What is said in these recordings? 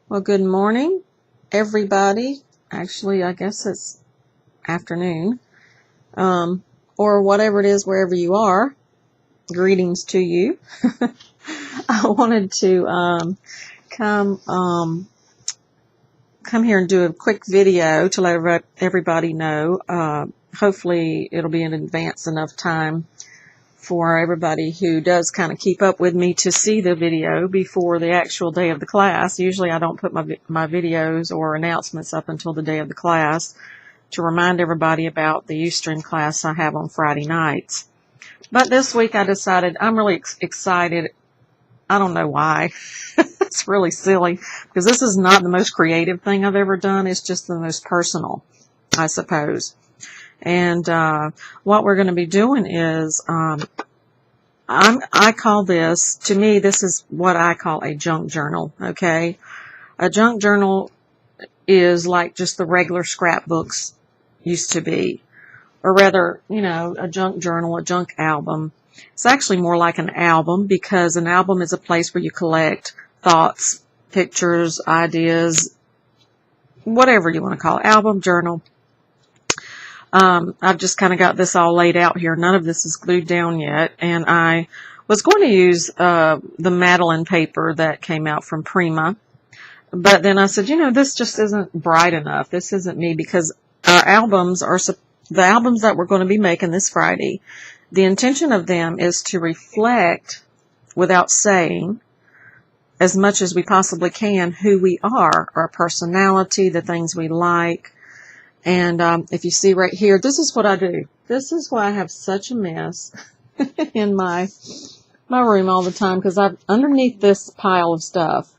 Well, good morning, everybody. Actually, I guess it's afternoon, or whatever it is, wherever you are. Greetings to you. I wanted to come come here and do a quick video to let everybody know. Hopefully, it'll be in advance enough time for everybody who does kind of keep up with me to see the video before the actual day of the class. Usually I don't put my videos or announcements up until the day of the class to remind everybody about the Ustream class I have on Friday nights. But this week I decided I'm really excited. I don't know why. It's really silly because this is not the most creative thing I've ever done. It's just the most personal, I suppose. And what we're going to be doing is, I call this, to me, this is what I call a junk journal, okay? A junk journal is like just the regular scrapbooks used to be. Or rather, a junk journal, a junk album. It's actually more like an album because an album is a place where you collect thoughts, pictures, ideas, whatever you want to call it, album, journal. I've just kind of got this all laid out here. None of this is glued down yet. And I was going to use the Madeline paper that came out from Prima. But then I said, this just isn't bright enough. This isn't me because our albums are the albums that we're going to be making this Friday. The intention of them is to reflect without saying as much as we possibly can who we are, our personality, the things we like. And if you see right here, this is what I do. This is why I have such a mess in my room all the time, because underneath this pile of stuff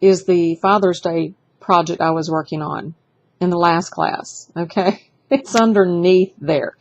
is the Father's Day project I was working on in the last class. Okay, it's underneath there.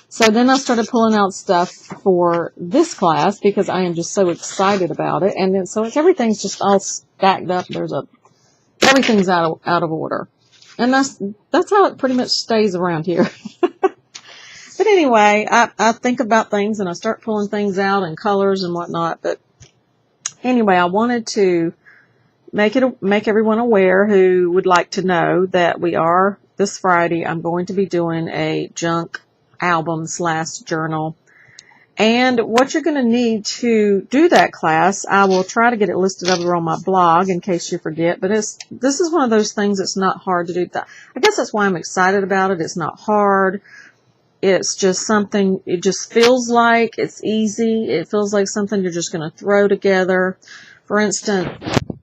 So then I started pulling out stuff for this class because I am just so excited about it, and then so everything's just all stacked up. Everything's out of order. And that's how it pretty much stays around here. But anyway, I think about things and I start pulling things out in colors and whatnot. But anyway, I wanted to make everyone aware who would like to know that this Friday, I'm going to be doing a junk album / journal. And what you're going to need to do that class, I will try to get it listed over on my blog in case you forget. But this is one of those things that's not hard to do. I guess that's why I'm excited about it. It's not hard. It's just something, it just feels like it's easy. It feels like something you're just going to throw together. For instance,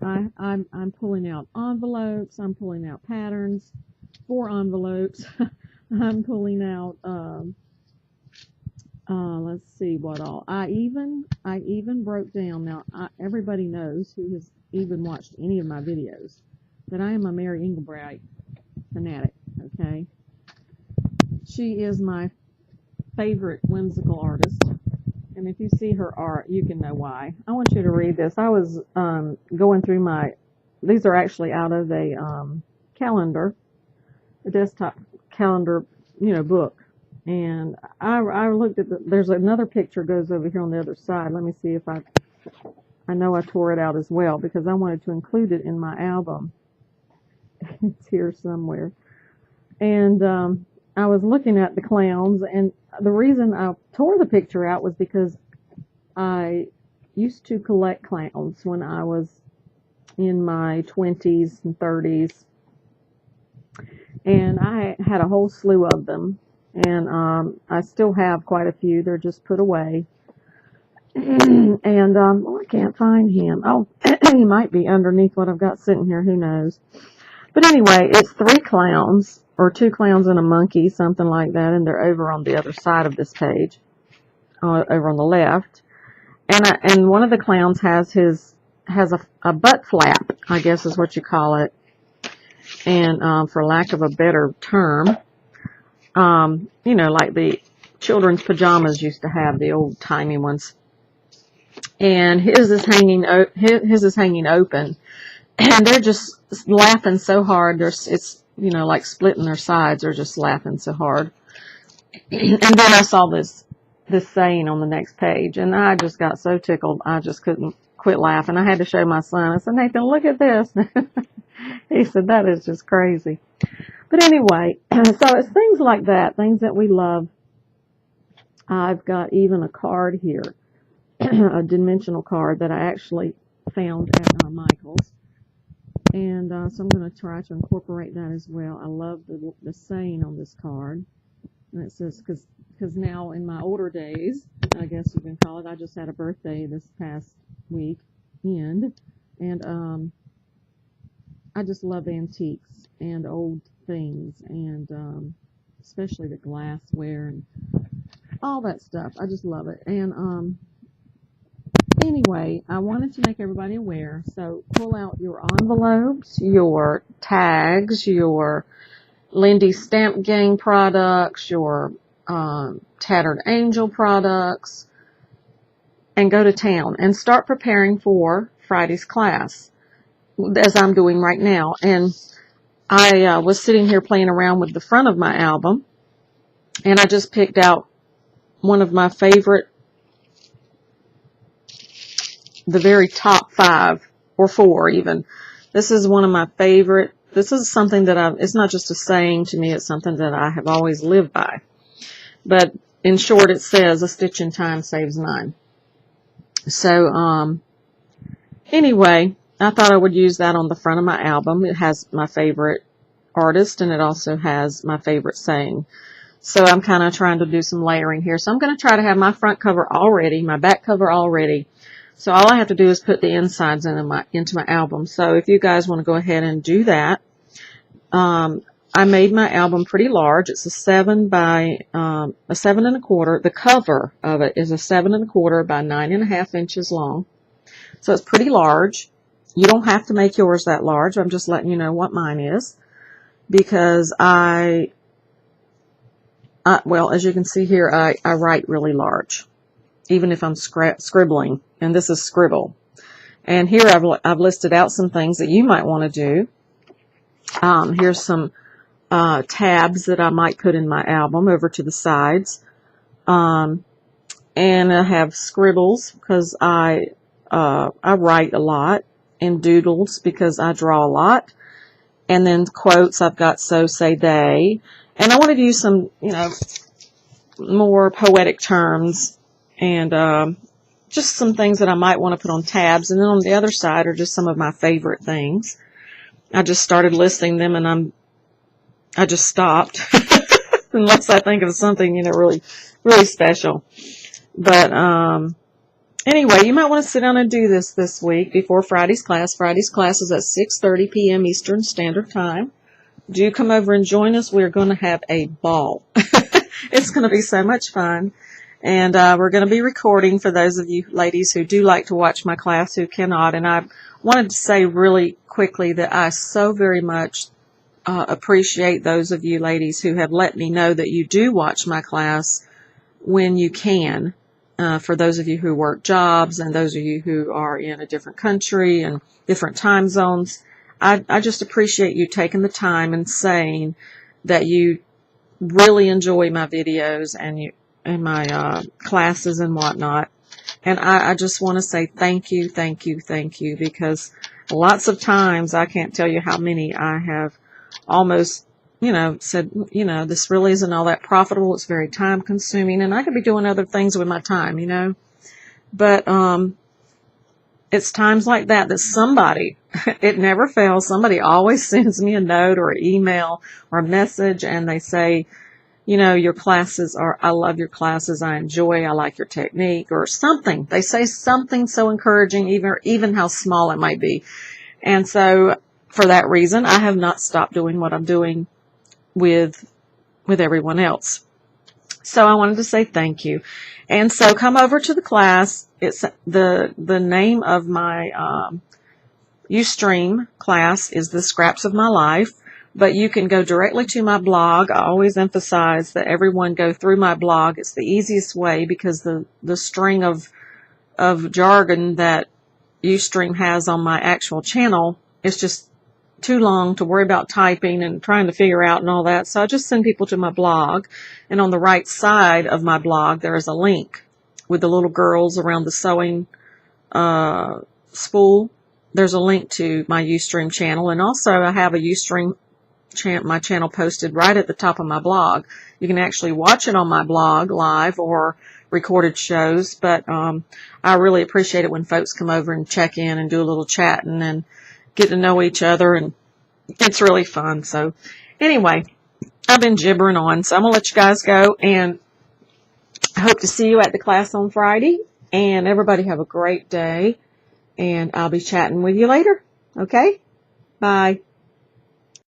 I'm pulling out envelopes. I'm pulling out patterns for envelopes. I'm pulling out, let's see what all. I even broke down. Now, everybody knows who has even watched any of my videos that I am a Mary Engelbreit fanatic, okay? She is my favorite whimsical artist. And if you see her art, you can know why. I want you to read this. I was going through these are actually out of a calendar, a desktop calendar, book. And I looked at there's another picture goes over here on the other side. Let me see if I know I tore it out as well because I wanted to include it in my album. It's here somewhere. And I was looking at the clowns, and the reason I tore the picture out was because I used to collect clowns when I was in my 20s and 30s. And I had a whole slew of them. And I still have quite a few. They're just put away. And I can't find him. Oh, he might be underneath what I've got sitting here. Who knows? But anyway, it's 3 clowns, or 2 clowns and a monkey, something like that. And they're over on the other side of this page, over on the left. And one of the clowns has a butt flap, I guess is what you call it. And for lack of a better term, like the children's pajamas used to have, the old timey ones. And his is hanging open, and they're just laughing so hard. It's like splitting their sides. They're just laughing so hard. And then I saw this saying on the next page, and I just got so tickled. I just couldn't quit laughing. I had to show my son. I said, Nathan, look at this. He said, that is just crazy. But anyway, so it's things like that, things that we love. I've got even a card here, a dimensional card that I actually found at Michael's. And so I'm going to try to incorporate that as well. I love the saying on this card. And it says, because now in my older days, I guess you can call it, I just had a birthday this past weekend. And I just love antiques and old things, and especially the glassware and all that stuff. I just love it. And anyway, I wanted to make everybody aware. So pull out your envelopes, your tags, your Lindy Stamp Gang products, your Tattered Angel products, and go to town and start preparing for Friday's class, as I'm doing right now. And I was sitting here playing around with the front of my album, and I just picked out one of my favorite, the very top 5 or 4 even. This is one of my favorite. This is something that it's not just a saying to me, it's something that I have always lived by. But in short, it says, a stitch in time saves 9. So, anyway, I thought I would use that on the front of my album. It has my favorite artist, and it also has my favorite saying. So I'm kind of trying to do some layering here. So I'm going to try to have my front cover already, my back cover already. So all I have to do is put the insides into my album. So if you guys want to go ahead and do that, I made my album pretty large. It's a 7 by a 7 1/4. The cover of it is a 7 1/4 by 9 1/2 inches long. So it's pretty large. You don't have to make yours that large. I'm just letting you know what mine is, because well, as you can see here, I write really large, even if I'm scribbling, and this is scribble. And here I've listed out some things that you might want to do. Here's some tabs that I might put in my album over to the sides. And I have scribbles because I write a lot, and doodles because I draw a lot. And then quotes, I've got so, say, they. And I wanted to use some, more poetic terms, and just some things that I might want to put on tabs. And then on the other side are just some of my favorite things. I just started listing them, and I just stopped unless I think of something, really, really special. But anyway, you might want to sit down and do this week before Friday's class. Friday's class is at 6:30 p.m. Eastern Standard Time. Do come over and join us. We're going to have a ball. It's going to be so much fun. And we're going to be recording for those of you ladies who do like to watch my class who cannot. And I wanted to say really quickly that I so very much appreciate those of you ladies who have let me know that you do watch my class when you can. For those of you who work jobs, and those of you who are in a different country and different time zones, I just appreciate you taking the time and saying that you really enjoy my videos and my classes and whatnot. And I just want to say thank you, thank you, thank you, because lots of times, I can't tell you how many I have almost, said, this really isn't all that profitable. It's very time consuming, and I could be doing other things with my time, But it's times like that somebody, it never fails, somebody always sends me a note or an email or a message, and they say, your classes I love your classes, I like your technique, or something. They say something so encouraging, even how small it might be. And so for that reason, I have not stopped doing what I'm doing with everyone else. So I wanted to say thank you. And so come over to the class. It's the name of my Ustream class is The Scraps of My Life, but you can go directly to my blog. I always emphasize that everyone go through my blog. It's the easiest way, because the string of jargon that Ustream has on my actual channel is just too long to worry about typing and trying to figure out and all that. So I just send people to my blog, and on the right side of my blog there is a link with the little girls around the sewing spool, there's a link to my Ustream channel, and also I have a Ustream my channel posted right at the top of my blog. You can actually watch it on my blog live or recorded shows, but I really appreciate it when folks come over and check in and do a little chatting and get to know each other, and it's really fun. So anyway, I've been gibbering on, so I'm going to let you guys go, and I hope to see you at the class on Friday, and everybody have a great day, and I'll be chatting with you later. Okay? Bye.